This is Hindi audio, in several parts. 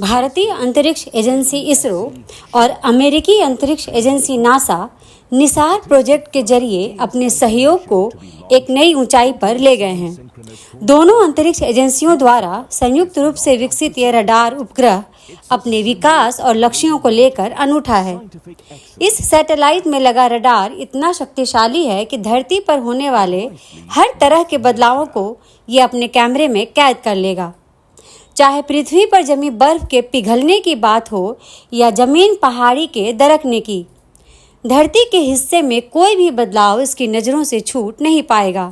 भारतीय अंतरिक्ष एजेंसी इसरो और अमेरिकी अंतरिक्ष एजेंसी नासा निसार प्रोजेक्ट के जरिए अपने सहयोग को एक नई ऊंचाई पर ले गए हैं। दोनों अंतरिक्ष एजेंसियों द्वारा संयुक्त रूप से विकसित यह रडार उपग्रह अपने विकास और लक्ष्यों को लेकर अनूठा है। इस सैटेलाइट में लगा रडार इतना शक्तिशाली है कि धरती पर होने वाले हर तरह के बदलावों को यह अपने कैमरे में कैद कर लेगा। चाहे पृथ्वी पर जमी बर्फ के पिघलने की बात हो या जमीन पहाड़ी के दरकने की, धरती के हिस्से में कोई भी बदलाव इसकी नज़रों से छूट नहीं पाएगा।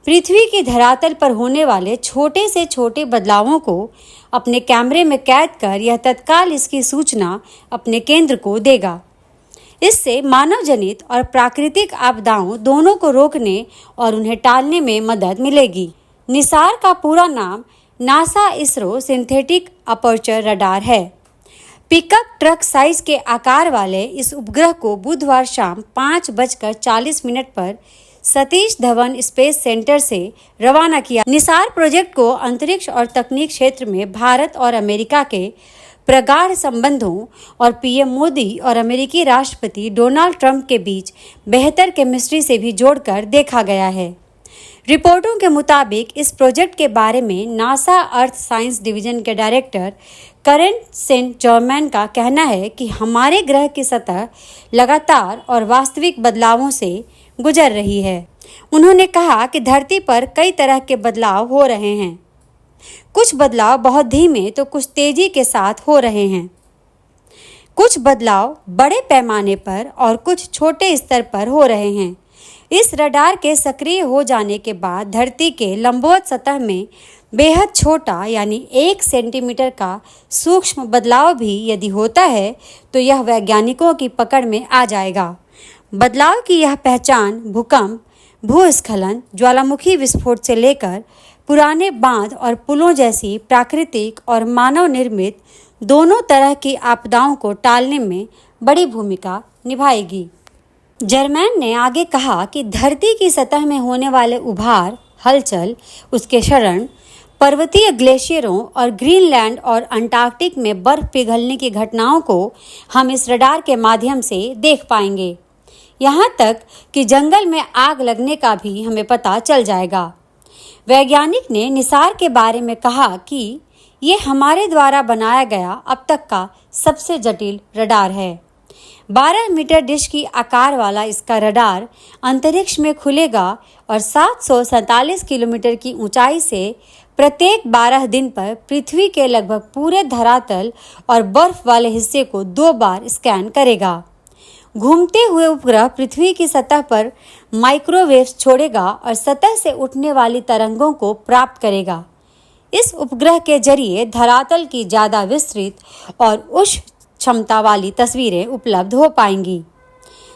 पृथ्वी की धरातल पर होने वाले छोटे से छोटे बदलावों को अपने कैमरे में कैद कर यह तत्काल इसकी सूचना अपने केंद्र को देगा। इससे मानव जनित और प्राकृतिक आपदाओं दोनों को रोकने और उन्हें टालने में मदद मिलेगी। निसार का पूरा नाम NASA ISRO synthetic aperture radar है। पिकअप ट्रक साइज के आकार वाले इस उपग्रह को बुधवार शाम 5:40 पर सतीश धवन स्पेस सेंटर से रवाना किया। निसार प्रोजेक्ट को अंतरिक्ष और तकनीक क्षेत्र में भारत और अमेरिका के प्रगाढ़ संबंधों और पीएम मोदी और अमेरिकी राष्ट्रपति डोनाल्ड ट्रंप के बीच बेहतर केमिस्ट्री से भी जोड़कर देखा गया है। रिपोर्टों के मुताबिक इस प्रोजेक्ट के बारे में नासा अर्थ साइंस डिवीजन के डायरेक्टर करेन सेंट जर्मैन का कहना है कि हमारे ग्रह की सतह लगातार और वास्तविक बदलावों से गुजर रही है। उन्होंने कहा कि धरती पर कई तरह के बदलाव हो रहे हैं। कुछ बदलाव बहुत धीमे तो कुछ तेजी के साथ हो रहे हैं। कुछ बदलाव बड़े पैमाने पर और कुछ छोटे स्तर पर हो रहे हैं। इस रडार के सक्रिय हो जाने के बाद धरती के लंबवत सतह में बेहद छोटा यानी 1 सेंटीमीटर का सूक्ष्म बदलाव भी यदि होता है तो यह वैज्ञानिकों की पकड़ में आ जाएगा। बदलाव की यह पहचान भूकंप, भूस्खलन, ज्वालामुखी विस्फोट से लेकर पुराने बांध और पुलों जैसी प्राकृतिक और मानव निर्मित दोनों तरह की आपदाओं को टालने में बड़ी भूमिका निभाएगी। जर्मैन ने आगे कहा कि धरती की सतह में होने वाले उभार, हलचल, उसके क्षरण, पर्वतीय ग्लेशियरों और ग्रीनलैंड और अंटार्कटिक में बर्फ पिघलने की घटनाओं को हम इस रडार के माध्यम से देख पाएंगे। यहाँ तक कि जंगल में आग लगने का भी हमें पता चल जाएगा। वैज्ञानिक ने निसार के बारे में कहा कि ये हमारे द्वारा बनाया गया अब तक का सबसे जटिल रडार है। 12 मीटर डिश की आकार वाला इसका रडार अंतरिक्ष में खुलेगा और 747 किलोमीटर की ऊंचाई से प्रत्येक 12 दिन पर पृथ्वी के लगभग पूरे धरातल और बर्फ वाले हिस्से को 2 बार स्कैन करेगा। घूमते हुए उपग्रह पृथ्वी की सतह पर माइक्रोवेव्स छोड़ेगा और सतह से उठने वाली तरंगों को प्राप्त करेगा। इस उपग्रह के जरिए धरातल की ज़्यादा विस्तृत और उच्च क्षमता वाली तस्वीरें उपलब्ध हो पाएंगी।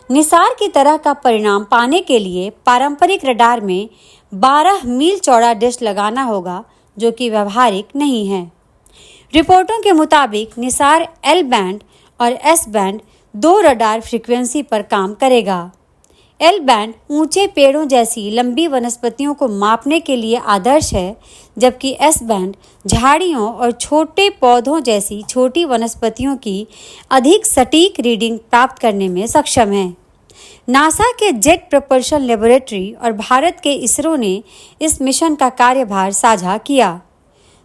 निसार की तरह का परिणाम पाने के लिए पारंपरिक रडार में 12 मील चौड़ा डिश लगाना होगा, जो कि व्यवहारिक नहीं है। रिपोर्टों के मुताबिक निसार एल बैंड और एस बैंड 2 रडार फ्रीक्वेंसी पर काम करेगा। एल बैंड ऊंचे पेड़ों जैसी लंबी वनस्पतियों को मापने के लिए आदर्श है, जबकि एस बैंड झाड़ियों और छोटे पौधों जैसी छोटी वनस्पतियों की अधिक सटीक रीडिंग प्राप्त करने में सक्षम है। नासा के जेट प्रपल्शन लेबोरेटरी और भारत के इसरो ने इस मिशन का कार्यभार साझा किया।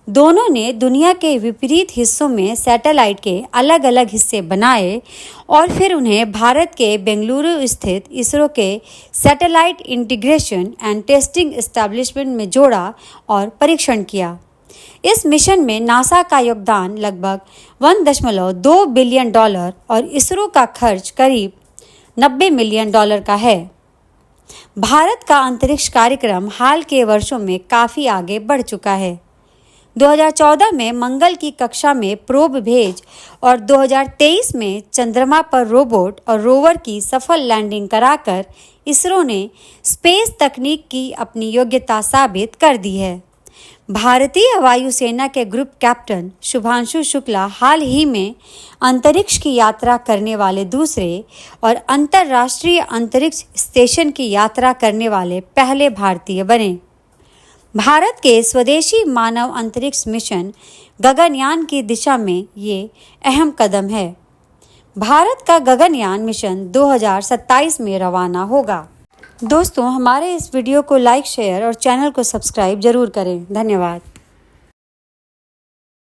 दोनों ने दुनिया के विपरीत हिस्सों में सैटेलाइट के अलग अलग हिस्से बनाए और फिर उन्हें भारत के बेंगलुरु स्थित इसरो के satellite integration and testing establishment में जोड़ा और परीक्षण किया। इस मिशन में नासा का योगदान लगभग $1.2 बिलियन और इसरो का खर्च करीब $90 मिलियन का है। भारत का अंतरिक्ष कार्यक्रम हाल के वर्षों में काफ़ी आगे बढ़ चुका है। 2014 में मंगल की कक्षा में प्रोब भेज और 2023 में चंद्रमा पर रोबोट और रोवर की सफल लैंडिंग कराकर इसरो ने स्पेस तकनीक की अपनी योग्यता साबित कर दी है। भारतीय वायुसेना के ग्रुप कैप्टन शुभांशु शुक्ला हाल ही में अंतरिक्ष की यात्रा करने वाले दूसरे और अंतर्राष्ट्रीय अंतरिक्ष स्टेशन की यात्रा करने वाले पहले भारतीय बने। भारत के स्वदेशी मानव अंतरिक्ष मिशन गगनयान की दिशा में ये अहम कदम है। भारत का गगनयान मिशन 2027 में रवाना होगा। दोस्तों, हमारे इस वीडियो को लाइक, शेयर और चैनल को सब्सक्राइब जरूर करें। धन्यवाद।